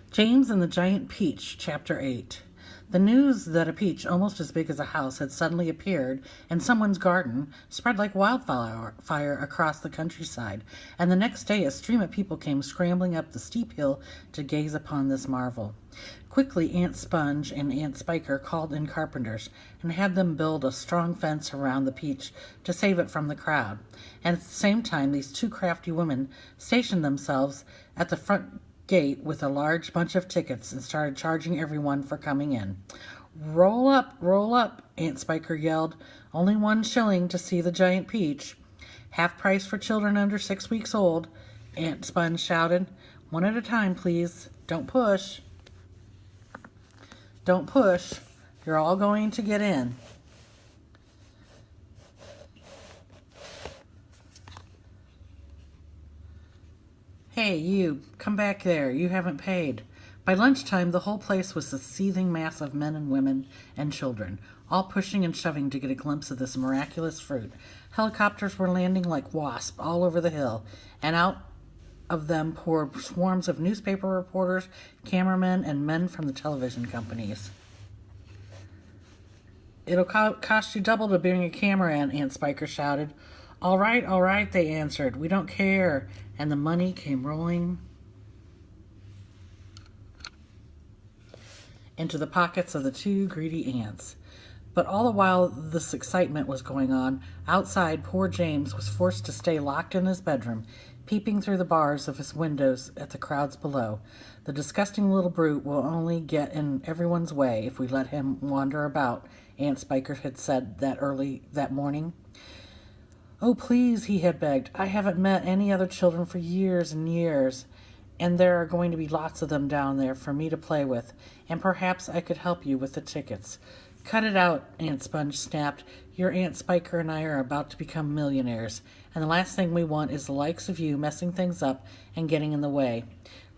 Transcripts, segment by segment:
James and the Giant Peach, Chapter 8. The news that a peach almost as big as a house had suddenly appeared in someone's garden spread like wildfire across the countryside, and the next day a stream of people came scrambling up the steep hill to gaze upon this marvel. Quickly Aunt Sponge and Aunt Spiker called in carpenters and had them build a strong fence around the peach to save it from the crowd. And at the same time, these two crafty women stationed themselves at the front gate with a large bunch of tickets and started charging everyone for coming in. Roll up, Aunt Spiker yelled. Only 1 shilling to see the giant peach. Half price for children under 6 weeks old, Aunt Sponge shouted. One at a time, please. Don't push. Don't push. You're all going to get in. Hey, you, come back there. You haven't paid. By lunchtime, the whole place was a seething mass of men and women and children, all pushing and shoving to get a glimpse of this miraculous fruit. Helicopters were landing like wasps all over the hill, and out of them poured swarms of newspaper reporters, cameramen, and men from the television companies. It'll cost you double to bring a camera in, Aunt Spiker shouted. All right, they answered. We don't care. And the money came rolling into the pockets of the two greedy ants. But all the while this excitement was going on, outside poor James was forced to stay locked in his bedroom, peeping through the bars of his windows at the crowds below. The disgusting little brute will only get in everyone's way if we let him wander about, Aunt Spiker had said that morning. Oh, please, he had begged. I haven't met any other children for years and years, and there are going to be lots of them down there for me to play with, and perhaps I could help you with the tickets. Cut it out, Aunt Sponge snapped. Your Aunt Spiker and I are about to become millionaires, and the last thing we want is the likes of you messing things up and getting in the way.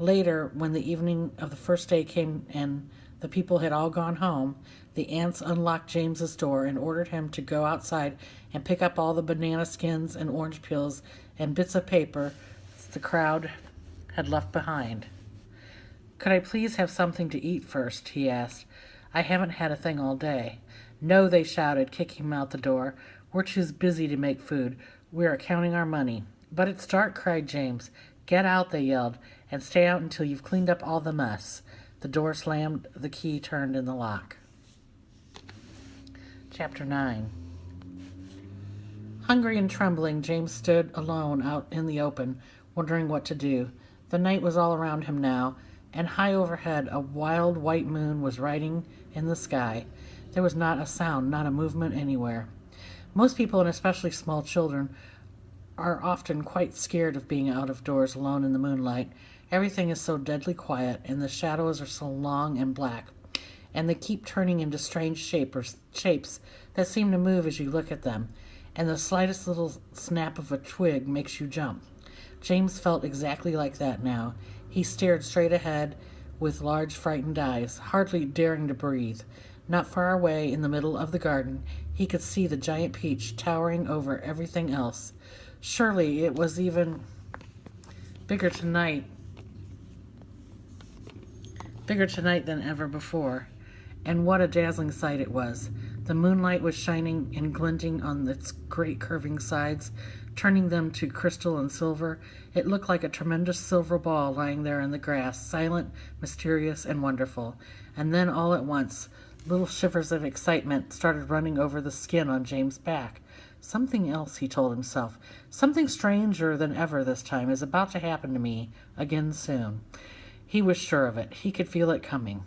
Later, when the evening of the first day came and the people had all gone home, the ants unlocked James's door and ordered him to go outside and pick up all the banana skins and orange peels and bits of paper the crowd had left behind. Could I please have something to eat first? He asked. I haven't had a thing all day. No, they shouted, kicking him out the door. We're too busy to make food. We are counting our money. But it's dark, cried James. Get out, they yelled, and stay out until you've cleaned up all the mess. The door slammed, the key turned in the lock. Chapter 9. Hungry and trembling, James stood alone out in the open, wondering what to do. The night was all around him now, and high overhead a wild white moon was riding in the sky. There was not a sound, not a movement anywhere. Most people, and especially small children, are often quite scared of being out of doors alone in the moonlight. Everything is so deadly quiet, and the shadows are so long and black, and they keep turning into strange shapes that seem to move as you look at them, and the slightest little snap of a twig makes you jump. James felt exactly like that now. He stared straight ahead with large, frightened eyes, hardly daring to breathe. Not far away in the middle of the garden, he could see the giant peach towering over everything else. Surely it was even bigger tonight than ever before. And what a dazzling sight it was. The moonlight was shining and glinting on its great curving sides, turning them to crystal and silver. It looked like a tremendous silver ball lying there in the grass, silent, mysterious, and wonderful. And then all at once, little shivers of excitement started running over the skin on James' back. Something else, he told himself. Something stranger than ever this time is about to happen to me again soon. He was sure of it. He could feel it coming.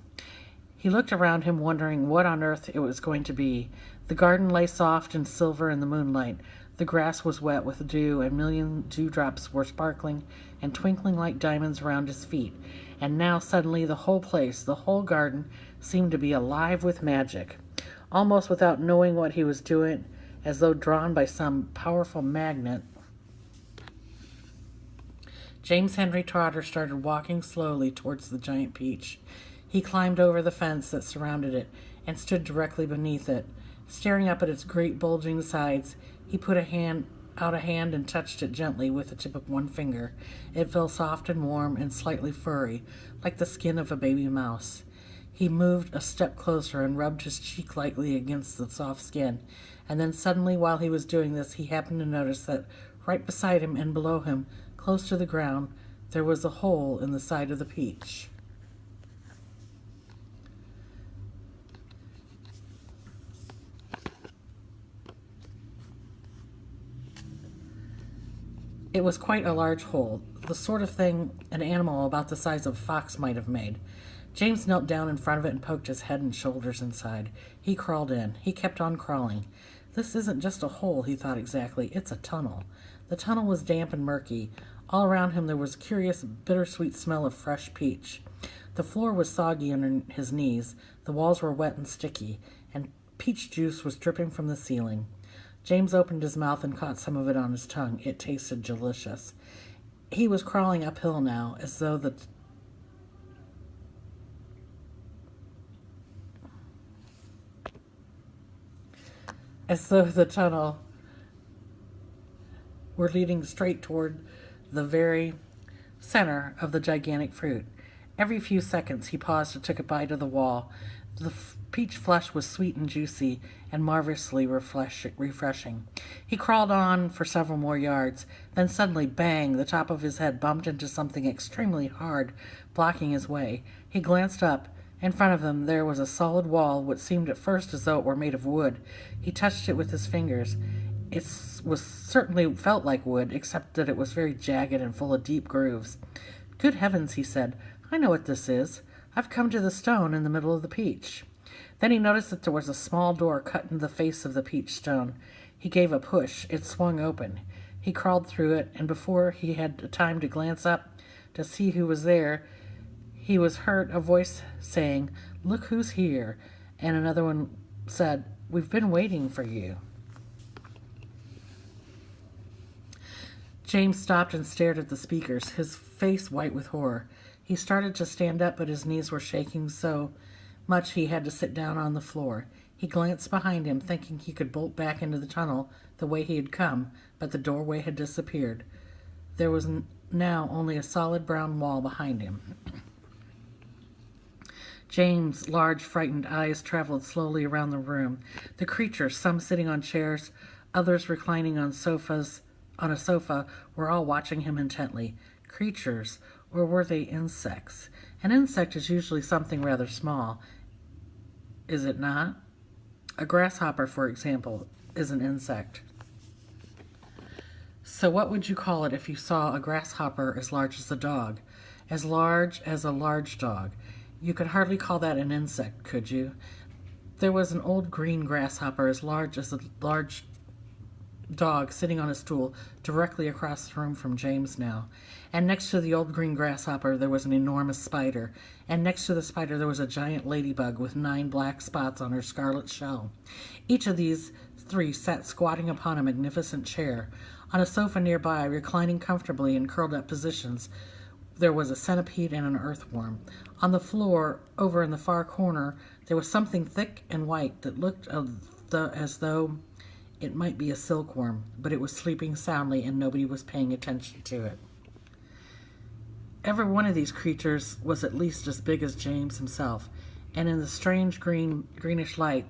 He looked around him, wondering what on earth it was going to be. The garden lay soft and silver in the moonlight. The grass was wet with dew, and million dewdrops were sparkling and twinkling like diamonds around his feet. And now suddenly the whole place, the whole garden, seemed to be alive with magic. Almost without knowing what he was doing, as though drawn by some powerful magnet, James Henry Trotter started walking slowly towards the giant peach. He climbed over the fence that surrounded it and stood directly beneath it. Staring up at its great bulging sides, he put a hand out a hand and touched it gently with the tip of one finger. It felt soft and warm and slightly furry, like the skin of a baby mouse. He moved a step closer and rubbed his cheek lightly against the soft skin. And then suddenly, while he was doing this, he happened to notice that right beside him and below him, close to the ground, there was a hole in the side of the peach. It was quite a large hole, the sort of thing an animal about the size of a fox might have made. James knelt down in front of it and poked his head and shoulders inside. He crawled in. He kept on crawling. This isn't just a hole, he thought exactly. It's a tunnel. The tunnel was damp and murky. All around him there was a curious, bittersweet smell of fresh peach. The floor was soggy under his knees. The walls were wet and sticky, and peach juice was dripping from the ceiling. James opened his mouth and caught some of it on his tongue. It tasted delicious. He was crawling uphill now, as though the tunnel were leading straight toward the very center of the gigantic fruit. Every few seconds he paused and took a bite of the wall. The peach flesh was sweet and juicy and marvelously refreshing. He crawled on for several more yards. Then suddenly, bang, the top of his head bumped into something extremely hard, blocking his way. He glanced up. In front of him there was a solid wall, which seemed at first as though it were made of wood. He touched it with his fingers. It was certainly felt like wood, except that it was very jagged and full of deep grooves. "Good heavens," he said, "I know what this is. I've come to the stone in the middle of the peach." Then he noticed that there was a small door cut in the face of the peach stone. He gave a push. It swung open. He crawled through it, and before he had time to glance up to see who was there, he was heard a voice saying, "Look who's here," and another one said, "We've been waiting for you." James stopped and stared at the speakers, his face white with horror. He started to stand up, but his knees were shaking so much he had to sit down on the floor. He glanced behind him, thinking he could bolt back into the tunnel the way he had come, but the doorway had disappeared. There was now only a solid brown wall behind him. James' large, frightened eyes traveled slowly around the room. The creatures, some sitting on chairs, others reclining on a sofa, were all watching him intently. Creatures, or were they insects? An insect is usually something rather small, is it not? A grasshopper, for example, is an insect. So what would you call it if you saw a grasshopper as large as a dog? As large as a large dog. You could hardly call that an insect, could you? There was an old green grasshopper as large as a large dog sitting on a stool directly across the room from James now. And next to the old green grasshopper there was an enormous spider. And next to the spider there was a giant ladybug with 9 black spots on her scarlet shell. Each of these 3 sat squatting upon a magnificent chair. On a sofa nearby, reclining comfortably in curled-up positions, there was a centipede and an earthworm. On the floor, over in the far corner, there was something thick and white that looked as though it might be a silkworm, but it was sleeping soundly and nobody was paying attention to it. Every one of these creatures was at least as big as James himself, and in the strange greenish light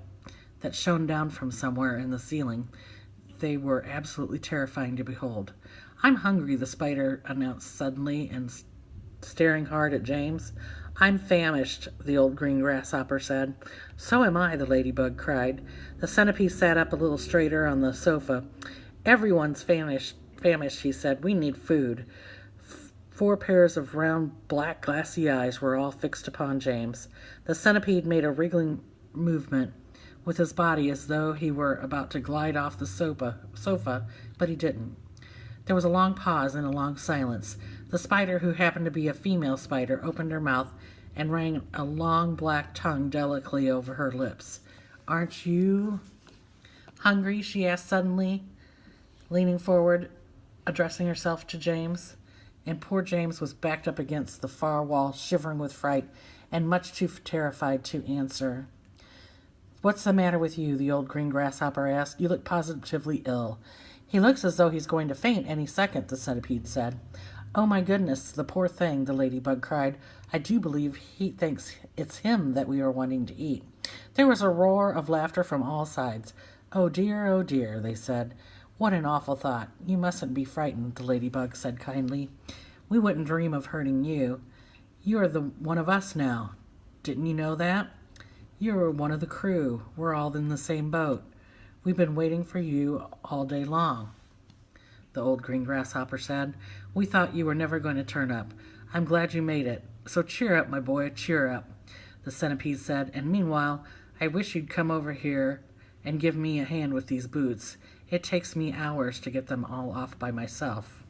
that shone down from somewhere in the ceiling, they were absolutely terrifying to behold. "I'm hungry," the spider announced suddenly and staring hard at James. "I'm famished," the old green grasshopper said. "So am I," the ladybug cried. The centipede sat up a little straighter on the sofa. "Everyone's famished," he said. "We need food." 4 pairs of round, black, glassy eyes were all fixed upon James. The centipede made a wriggling movement with his body as though he were about to glide off the sofa, but he didn't. There was a long pause and a long silence. The spider, who happened to be a female spider, opened her mouth and ran a long black tongue delicately over her lips. "Aren't you hungry?" she asked suddenly, leaning forward, addressing herself to James. And poor James was backed up against the far wall, shivering with fright, and much too terrified to answer. "What's the matter with you?" the old green grasshopper asked. "You look positively ill." He looks as though he's going to faint any second, the centipede said. Oh my goodness, the poor thing, the ladybug cried. I do believe he thinks it's him that we are wanting to eat. There was a roar of laughter from all sides. Oh dear, they said. What an awful thought. You mustn't be frightened, the ladybug said kindly. We wouldn't dream of hurting you. You are the one of us now. Didn't you know that? You're one of the crew. We're all in the same boat. We've been waiting for you all day long, the old green grasshopper said. We thought you were never going to turn up. I'm glad you made it. So cheer up, my boy, cheer up, the centipede said. And meanwhile, I wish you'd come over here and give me a hand with these boots. It takes me hours to get them all off by myself.